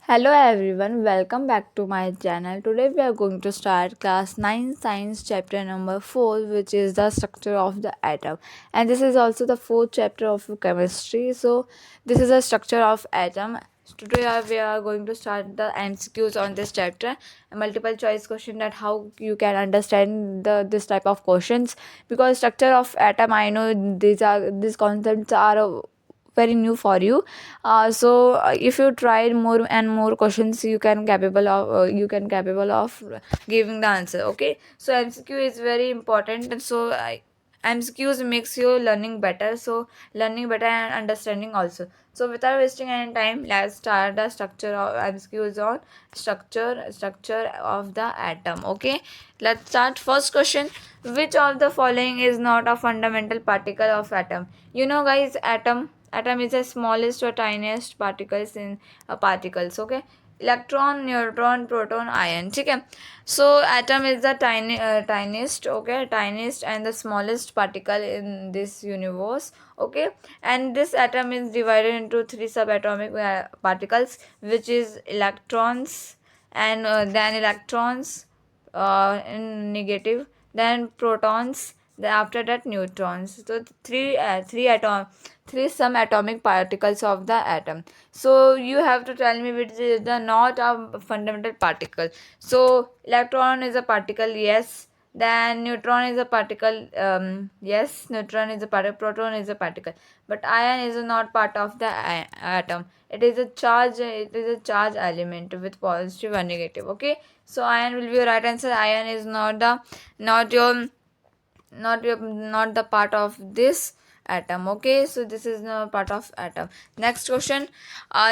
Hello everyone, welcome back to my channel. Today we are going to start class 9 science chapter number 4, which is the structure of the atom, and this is also the fourth chapter of chemistry. So this is the structure of atom. Today we are going to start the MCQs on this chapter, a multiple choice question that how you can understand this type of questions, because structure of atom, I know these concepts are very new for you. If you try more and more questions, you can capable of giving the answer. Okay, so MCQ is very important, and MCQs makes you learning better, and understanding also. So without wasting any time, let's start the structure of MCQs on structure of the atom. Okay, let's start. First question: which of the following is not a fundamental particle of atom? You know, guys, atom is the smallest or tiniest particles in particles. Okay, electron, neutron, proton, ion. ठीक है. So atom is the tiniest, okay, tiniest and the smallest particle in this universe. Okay, and this atom is divided into three subatomic particles, which is electrons, and then electrons in negative, then protons, then after that neutrons. So three some atomic particles of the atom. So you have to tell me which is the not a fundamental particle. So electron is a particle, yes. Then neutron is a particle, yes. Neutron is a particle. Proton is a particle, but ion is not part of the atom. It is a charge. It is a charge element with positive or negative. Okay, so ion will be your right answer. Ion is not your not the part of this atom. Okay, so this is not part of atom. Next question: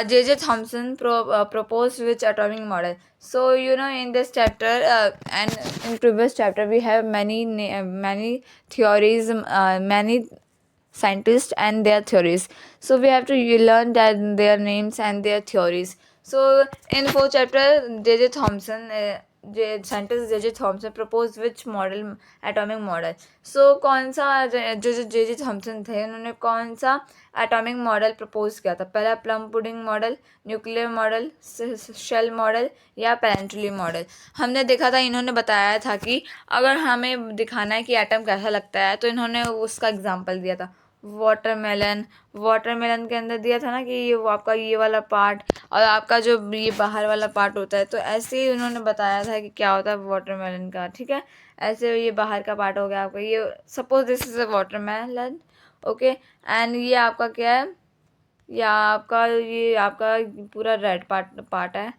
J.J. Thomson proposed which atomic model? So you know, in this chapter and in previous chapter we have many theories, many scientists and their theories. So we have to learn that their names and their theories. So in fourth chapter, J.J. Thomson, scientist J.J. Thomson proposed which model, atomic model. So कौन सा जो J.J. Thompson थे, उन्होंने कौन सा atomic model propose किया था? पहला plum pudding model, nuclear model, shell model या पेरेंटली मॉडल. हमने देखा था, इन्होंने बताया था कि अगर हमें दिखाना है कि एटम कैसा लगता है, तो इन्होंने उसका एग्जाम्पल दिया था वाटरमेलन के अंदर दिया था ना कि ये वो आपका ये वाला पार्ट और आपका जो ये बाहर वाला पार्ट होता है. तो ऐसे ही उन्होंने बताया था कि क्या होता है वाटरमेलन का. ठीक है, ऐसे ये बाहर का पार्ट हो गया आपका. ये suppose this is a watermelon. Okay, and ये आपका क्या है? ये आपका पूरा रेड पार्ट है.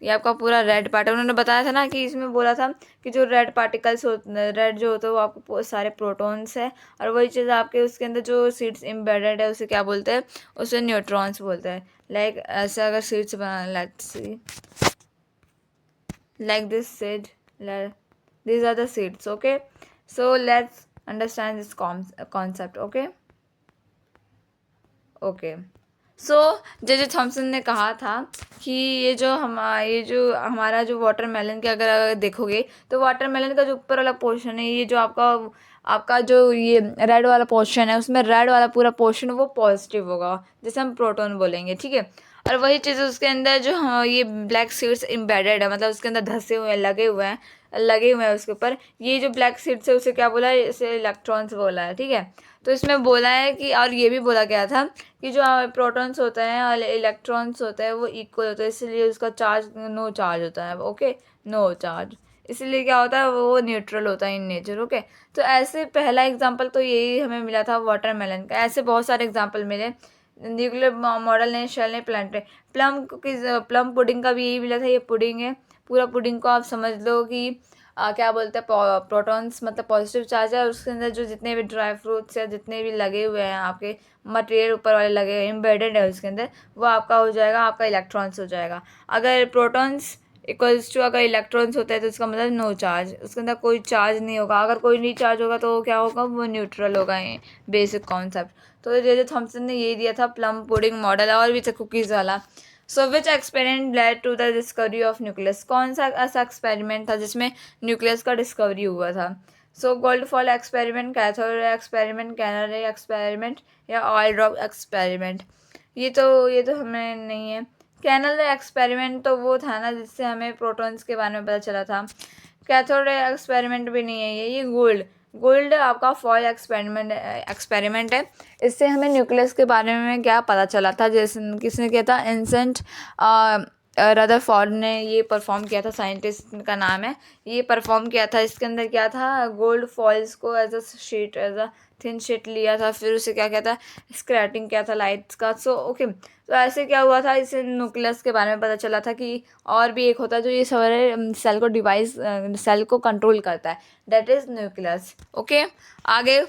ये आपका पूरा रेड पार्ट है. उन्होंने बताया था ना कि इसमें बोला था कि जो रेड पार्टिकल्स रेड जो होते हैं वो आपको सारे प्रोटॉन्स है, और वही चीज़ आपके उसके अंदर जो सीड्स एम्बेडेड है उसे क्या बोलते हैं? उसे न्यूट्रॉन्स बोलते हैं. लाइक ऐसे अगर सीड्स बना, let's see like this seed, these are the seeds. Okay, so let's understand this concept. Okay, okay. So J Thomson ने कहा था कि ये जो हमारा जो वाटरमेलन के अगर देखोगे, तो वाटरमेलन का जो ऊपर वाला पोर्शन है, ये जो आपका जो ये रेड वाला पोर्शन है, उसमें रेड वाला पूरा पोर्शन वो पॉजिटिव होगा, जैसे हम प्रोटॉन बोलेंगे. ठीक है, और वही चीज़ उसके अंदर जो ये ब्लैक सीड्स एम्बेडेड है, मतलब उसके अंदर धसे हुए हैं, लगे हुए हैं उसके ऊपर. ये जो ब्लैक सीड्स है उसे क्या बोला है? इसे इलेक्ट्रॉन्स बोला है. ठीक है, तो इसमें बोला है कि, और ये भी बोला गया था कि जो प्रोटॉन्स होते हैं और इलेक्ट्रॉन्स होते हैं वो इक्वल होते हैं, इसलिए उसका चार्ज नो चार्ज होता है. ओके, नो चार्ज, इसलिए क्या होता है? वो न्यूट्रल होता है इन नेचर. ओके, तो ऐसे पहला एग्जांपल तो यही हमें मिला था वाटरमेलन का. ऐसे बहुत सारे एग्जांपल मिले. न्यूक्लियर मॉडल ने, शेल ने, प्लांट ने. प्लम पुडिंग का भी यही मिला था. ये पुडिंग है, पूरा पुडिंग को आप समझ लो कि क्या बोलते हैं, प्रोटॉन्स मतलब पॉजिटिव चार्ज है, और उसके अंदर जो जितने भी ड्राई फ्रूट्स या जितने भी लगे हुए हैं आपके मटेरियल ऊपर वाले लगे हुए एम्बेडेड है उसके अंदर, वो आपका हो जाएगा, आपका इलेक्ट्रॉन्स हो जाएगा. अगर प्रोटॉन्स इक्वल्स टू अगर इलेक्ट्रॉन्स होता है तो इसका मतलब नो चार्ज, उसके अंदर कोई चार्ज नहीं होगा. अगर कोई नहीं चार्ज होगा तो क्या होगा? वो न्यूट्रल होगा. Basic concept. तो जे थॉमसन ने ये दिया था प्लम पुडिंग मॉडल, और भी था कुकीज़ वाला. So which experiment led to the discovery of nucleus? कौन सा ऐसा एक्सपेरिमेंट था जिसमें न्यूक्लियस का डिस्कवरी हुआ था? So gold fall experiment, cathode experiment, canary experiment या ऑयल ड्रॉप एक्सपेरिमेंट? ये तो हमें नहीं है. कैनल एक्सपेरिमेंट तो वो था ना जिससे हमें प्रोटॉन्स के बारे में पता चला था। कैथोड एक्सपेरिमेंट भी नहीं है ये गोल्ड आपका फॉयल एक्सपेरिमेंट है। इससे हमें न्यूक्लियस के बारे में क्या पता चला था, जैसे किसने किया था, एंसेंट रदरफोर्ड ने ये परफॉर्म किया था, साइंटिस्ट का नाम है, ये परफॉर्म किया था। इसके अंदर क्या था, गोल्ड फॉइल्स को एज अ थिन शीट लिया था, फिर उसे क्या किया था, स्क्रैटिंग किया था लाइट्स का। सो ओके, तो ऐसे क्या हुआ था, इससे न्यूक्लियस के बारे में पता चला था कि और भी एक होता है जो ये सारे सेल को कंट्रोल करता है, दैट इज न्यूक्लियस। ओके, आगे,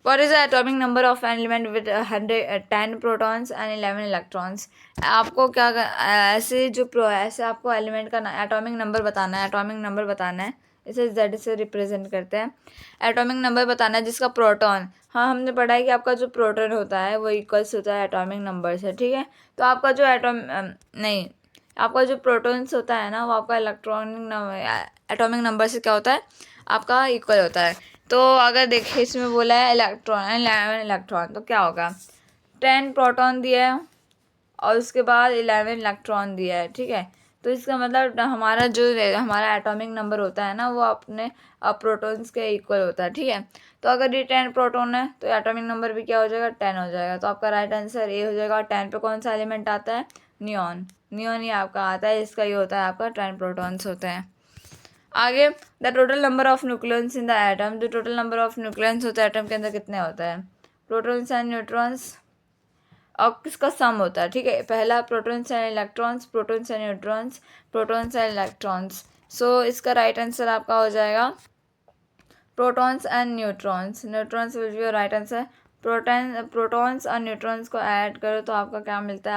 what is the atomic number of an element with 10 protons and 11 electrons? आपको ऐसे आपको एलिमेंट का एटॉमिक नंबर बताना है, इसे Z से रिप्रेजेंट करते हैं। एटॉमिक नंबर बताना है जिसका प्रोटॉन, हाँ हमने पढ़ा है कि आपका जो प्रोटॉन होता है वो इक्वल्स होता है एटॉमिक नंबर से, ठीक है। तो आपका जो नहीं, आपका जो प्रोटॉन्स होता है ना वो आपका एटॉमिक नंबर से क्या होता है, आपका इक्वल होता है। तो अगर देखिए इसमें बोला है 11 इलेक्ट्रॉन, तो क्या होगा, 10 प्रोटॉन दिया है और उसके बाद 11 इलेक्ट्रॉन दिया है, ठीक है। तो इसका मतलब हमारा एटॉमिक नंबर होता है ना वो अपने प्रोटॉन्स के इक्वल होता है, ठीक है। तो अगर ये 10 प्रोटॉन है तो एटॉमिक नंबर भी क्या हो जाएगा, 10 हो जाएगा। तो आपका राइट आंसर ए हो जाएगा। और 10 पे कौन सा एलिमेंट आता है, नियॉन ही आपका आता है, इसका ये होता है आपका 10 प्रोटॉन्स होते हैं। आगे, the total number of nucleons in the atom, जो टोटल नंबर ऑफ न्यूक्लियंस होता है एटम के अंदर कितने होता है, प्रोटॉन्स एंड न्यूट्रॉन्स और किसका सम होता है, ठीक है। पहला protons and electrons, protons and neutrons, protons and electrons. So इसका राइट आंसर आपका हो जाएगा protons and neutrons will be your right answer. Protons और न्यूट्रॉन्स को ऐड करो तो आपका क्या मिलता है,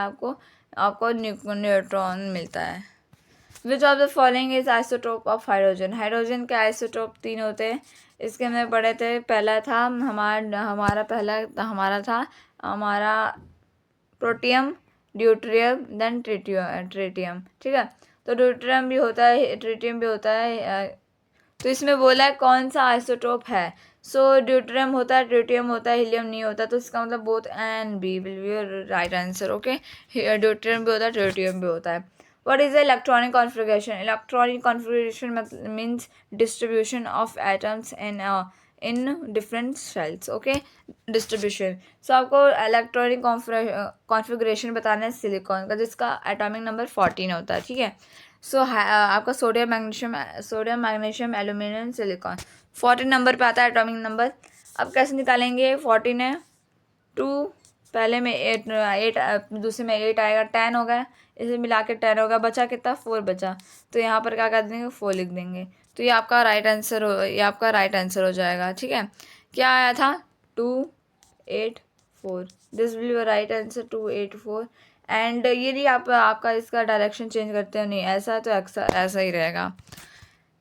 आपको न्यूट्रॉन मिलता है। Which of the following is isotope of hydrogen के आइसोटोप 3 होते हैं, इसके हमने पढ़े थे। पहला था हमारा प्रोटियम, ड्यूट्रियम, देन ट्रिटियम, ठीक है। तो ड्यूट्रियम भी होता है, ट्रिटियम भी होता है। तो इसमें बोला है कौन सा आइसोटोप है, सो ड्यूट्रियम होता है, ट्रिटियम होता है, हीलियम नहीं होता। तो इसका मतलब both and B will be right answer. Okay, deuterium भी होता है, ट्रिटियम भी होता है। What is the electronic configuration? Electronic configuration means distribution of atoms in different shells. Okay, distribution. So आपको electronic configuration बताना है सिलिकॉन का, जिसका एटॉमिक नंबर 14 होता है, ठीक है। सो आपका sodium magnesium aluminium silicon 14 number पे आता है एटॉमिक नंबर। अब कैसे निकालेंगे, 14 है, 2 पहले में 8 दूसरे में 8 आएगा, 10 हो गया, इसे मिला के 10 होगा, बचा कितना, 4 बचा। तो यहाँ पर क्या कर देंगे, 4 लिख देंगे। तो ये आपका राइट आंसर हो जाएगा, ठीक है। क्या आया था, 284, this will be right answer, 284। And ये नहीं आपका इसका डायरेक्शन चेंज करते हो, नहीं ऐसा, तो ऐसा ही रहेगा।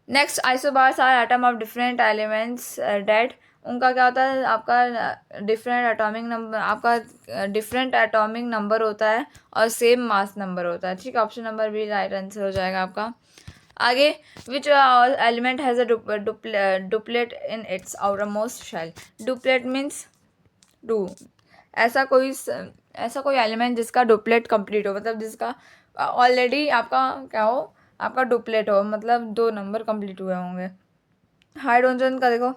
Next, isobars are atom of different elements that, उनका क्या होता है, आपका डिफरेंट एटॉमिक नंबर होता है और सेम मास नंबर होता है, ठीक है। ऑप्शन नंबर भी राइट आंसर हो जाएगा आपका। आगे, which element has a duplet in its outermost shell, duplet means two, ऐसा कोई एलिमेंट जिसका डुप्लेट कंप्लीट हो, मतलब जिसका ऑलरेडी आपका क्या हो, आपका डुप्लेट हो, मतलब 2 नंबर कंप्लीट हुए होंगे। हाइड्रोजन का देखो,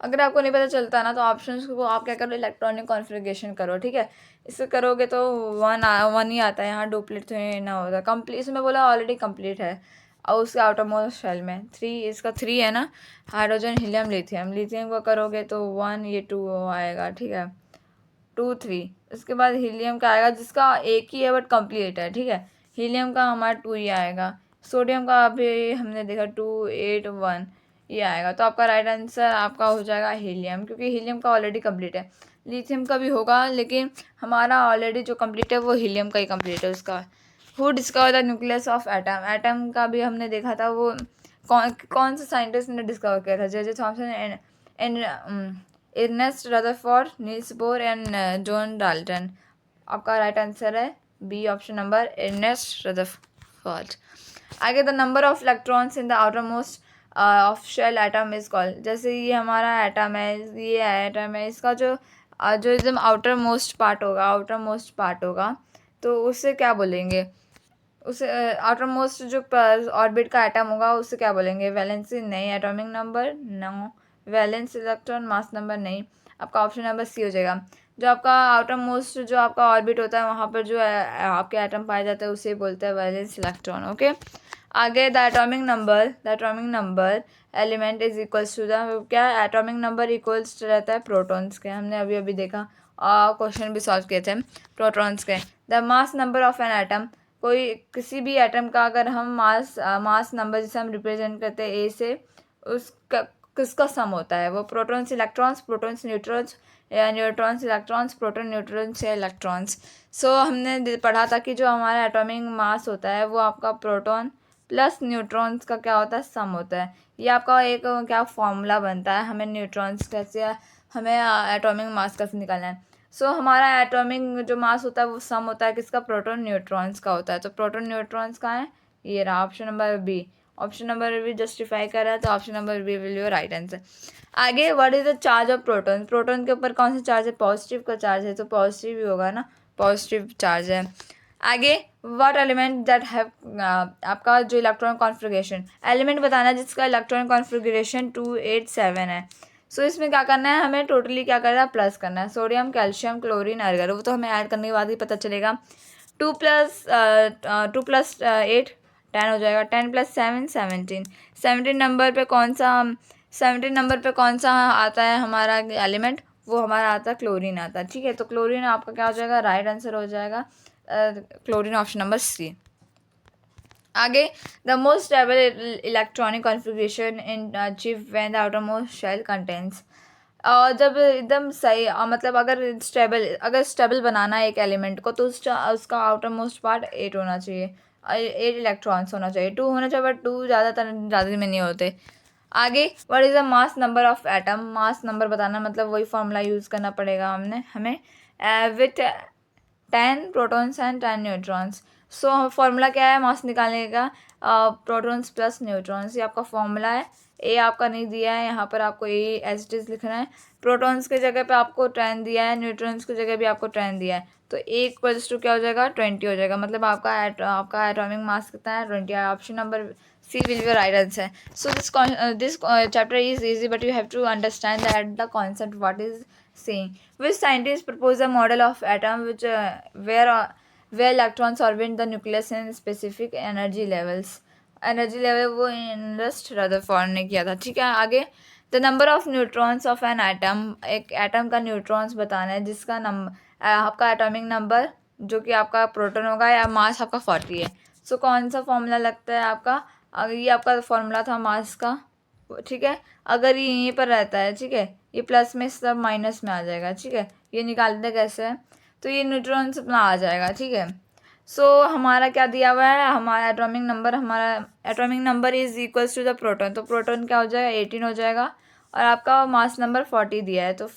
अगर आपको नहीं पता चलता ना तो ऑप्शंस को आप क्या करो, इलेक्ट्रॉनिक कॉन्फ़िगरेशन करो, ठीक है। इससे करोगे तो 1 ही आता है, यहाँ डुप्लीट तो ना होता, कंप्लीट इसमें बोला ऑलरेडी कंप्लीट है। और उसके आउटर मोस्ट शेल में 3, इसका 3 है ना, हाइड्रोजन, हीलियम, लिथियम को करोगे तो 1, ये 2 आएगा, ठीक है, 2 3। उसके बाद हीलियम का आएगा जिसका एक ही है बट कंप्लीट है, ठीक है, हीलियम का हमारा 2 ही आएगा। सोडियम का अभी हमने देखा 2 8 1, ये आएगा। तो आपका राइट आंसर आपका हो जाएगा हीलियम, क्योंकि हीलियम का ऑलरेडी कंप्लीट है। लिथियम का भी होगा लेकिन हमारा ऑलरेडी जो कंप्लीट है वो हीलियम का ही कंप्लीट है उसका। Who discover the nucleus of atom, atom का भी हमने देखा था, वो कौन सा साइंटिस्ट ने डिस्कवर किया था, J Thomson and Ernest Rutherford, Niels Bohr and John Dalton. आपका राइट आंसर है B, option number, Ernest Rutherford. आगे, the number of electrons in the outermost of shell atom is called, जैसे ये हमारा atom है, इसका जो एकदम आउटर मोस्ट पार्ट होगा, तो उससे क्या बोलेंगे, उसे आउटर मोस्ट जो ऑर्बिट का एटम होगा उससे क्या बोलेंगे, वैलेंसी नहीं, atomic number no, valence electron, mass number नहीं, आपका ऑप्शन नंबर सी हो जाएगा। जो आपका आउटर मोस्ट जो आपका ऑर्बिट होता है वहाँ पर जो आपके एटम पाए जाते हैं उसे बोलते हैं वैलेंस इलेक्ट्रॉन। ओके, आगे the atomic number element is equals to the, क्या एटॉमिक नंबर इक्वल्स रहता है प्रोटॉन्स के, हमने अभी अभी देखा क्वेश्चन भी सॉल्व किए थे प्रोटॉन्स के। The mass number of an atom, कोई किसी भी एटम का अगर हम मास नंबर जिसे हम रिप्रेजेंट करते हैं ए से, उसका किसका सम होता है, वो प्रोटॉन्स इलेक्ट्रॉन्स, प्रोटॉन्स न्यूट्रॉन्स, या न्यूट्रॉन्स इलेक्ट्रॉन्स, प्रोटॉन न्यूट्रॉन्स या इलेक्ट्रॉन्स। सो हमने पढ़ा था कि जो हमारा एटॉमिक मास होता है वो आपका प्रोटॉन प्लस न्यूट्रॉन्स का क्या होता है, सम होता है। ये आपका एक क्या फॉर्मूला बनता है, हमें न्यूट्रॉन्स कैसे, हमें एटॉमिक मास कैसे निकालना है। सो हमारा एटॉमिक जो मास होता है वो सम होता है किसका, प्रोटॉन न्यूट्रॉन्स का होता है। तो प्रोटॉन न्यूट्रॉन्स का है, ये रहा option number B. Option number B justify कर रहा है, तो option number B will your right answer. आगे what is the charge of proton, proton के ऊपर कौन सा चार्ज है, पॉजिटिव का चार्ज है, तो पॉजिटिव ही होगा ना, पॉजिटिव चार्ज है। आगे व्हाट एलिमेंट दैट हैव, आपका जो इलेक्ट्रॉन कॉन्फ़िगरेशन, एलिमेंट बताना है जिसका इलेक्ट्रॉन कॉन्फ़िगरेशन 287 है। सो इसमें क्या करना है, हमें टोटली क्या करना है, प्लस करना है, सोडियम कैल्शियम क्लोरीन आर्गन, वो तो हमें ऐड करने के बाद ही पता चलेगा। 2 + 8 10 हो जाएगा, 10 + 7 17, 17 नंबर पे कौन सा, 17 नंबर पे कौन सा आता है हमारा एलिमेंट, वो हमारा आता है क्लोरीन आता है। ठीक है, तो क्लोरीन आपका क्या हो जाएगा, राइट आंसर हो जाएगा क्लोरीन, ऑप्शन नंबर सी। आगे the most stable electronic configuration in achieve when the outermost shell contents, और जब एकदम सही मतलब अगर स्टेबल बनाना है एक एलिमेंट को तो उसका आउटर मोस्ट पार्ट 8 होना चाहिए, 8 इलेक्ट्रॉन्स होना चाहिए, 2 होना चाहिए, बट 2 ज़्यादा में नहीं होते। आगे what is the mass number of atom, mass number बताना मतलब वही फॉर्मूला यूज़ करना पड़ेगा हमें with 10 protons and 10 neutrons. So formula क्या है मास निकालने का, प्रोटॉन्स प्लस न्यूट्रॉन्स, ये आपका फॉर्मूला है। ए आपका नहीं दिया है यहाँ पर, आपको ए एज इट इज़ लिखना है। प्रोटॉन्स की जगह पे आपको 10 दिया है, न्यूट्रॉन्स की जगह भी आपको 10 दिया है, तो ए इक्वल्स टू क्या हो जाएगा, 20 हो जाएगा। मतलब आपका एटॉमिक मास कितना है, 20 है। Option number C will be right answer. So this chapter is easy, but you have to understand that the concept what is saying. Which scientist proposed a model of atom which where electrons orbit the nucleus in specific energy levels. Energy level वो इनरस्ट Rutherford ने किया था। ठीक है, आगे the number of neutrons of an atom, एक atom का neutrons बताना है जिसका नंबर आपका एटॉमिक नंबर जो कि आपका प्रोटॉन होगा या मास आपका 40 है। सो कौन सा फॉर्मूला लगता है आपका, अगर ये आपका फॉर्मूला था मास का, ठीक है, अगर ये यहीं पर रहता है, ठीक है, ये प्लस में सब माइनस में आ जाएगा। ठीक है, ये निकालते कैसे है, तो ये न्यूट्रॉन्स अपना आ जाएगा। ठीक है, सो हमारा क्या दिया हुआ है, हमारा atomic number is equals to the proton, तो प्रोटॉन क्या हो जाएगा 18 हो जाएगा, और आपका मास नंबर 40 दिया है, तो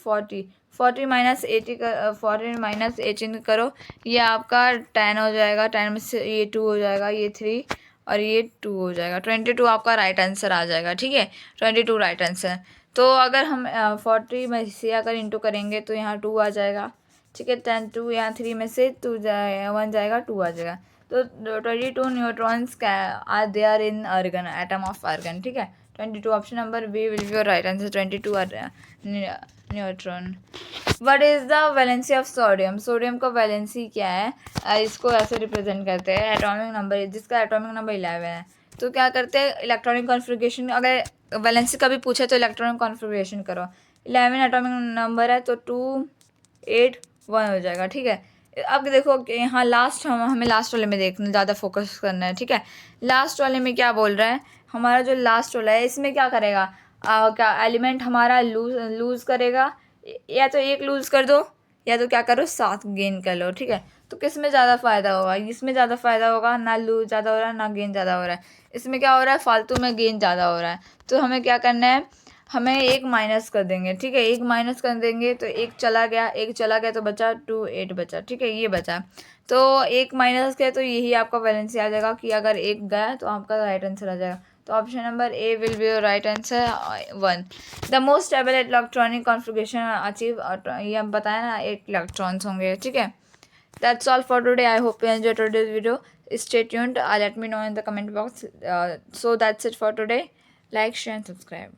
40 माइनस 80 40 माइनस 18 करो, ये आपका 10 हो जाएगा, 10 में से ये 2 हो जाएगा, ये 3 और ये 2 हो जाएगा, 22 आपका राइट आंसर आ जाएगा। ठीक है, 22 राइट आंसर। तो अगर हम 40 में से अगर इंटू करेंगे तो यहाँ 2 आ जाएगा। ठीक है, 10 2 यहाँ 3 में से 1 जाएगा, 2 आ जाएगा, तो 22 neutrons are there in argon, atom of argon. ठीक है, 22 option number B will be your right answer, 22 neutron. What is the valency of sodium, sodium का वैलेंसी क्या है, इसको ऐसे रिप्रेजेंट करते हैं, एटॉमिक नंबर जिसका एटॉमिक नंबर 11 है। तो क्या करते हैं, इलेक्ट्रॉनिक कॉन्फ़िगरेशन, अगर वैलेंसी का भी पूछे तो इलेक्ट्रॉनिक कॉन्फ़िगरेशन करो। 11 एटॉमिक नंबर है तो 2 8 1 हो जाएगा। ठीक है, अब देखो कि यहाँ लास्ट हमें लास्ट वाले में देखना, ज़्यादा फोकस करना है। ठीक है, लास्ट वाले में क्या बोल रहा है, हमारा जो लास्ट वाला है इसमें क्या करेगा, क्या एलिमेंट हमारा लूज़ करेगा, या तो एक लूज़ कर दो या तो क्या करो 7 गेन कर लो। ठीक है, तो किस में ज़्यादा फ़ायदा होगा, इसमें ज़्यादा फ़ायदा होगा, ना लूज ज़्यादा हो रहा है ना गेन ज़्यादा हो रहा है। इसमें क्या हो रहा है, फालतू में गेन ज़्यादा हो रहा है, तो हमें क्या करना है, हमें एक माइनस कर देंगे। ठीक है, एक माइनस कर देंगे तो एक चला गया तो बचा 2 8 बचा। ठीक है, ये बचा, तो एक माइनस किया तो यही आपका वैलेंसी आ जाएगा कि अगर एक गया तो आपका राइट आंसर आ जाएगा। तो option number A will be your right answer 1। The most stable electronic configuration achieve, ये हम बताया ना 8 इलेक्ट्रॉन्स होंगे। ठीक है, That's all for today. I hope you enjoyed today's video. Stay tuned. Let me know in the comment box. So that's it for today. Like, share, and subscribe.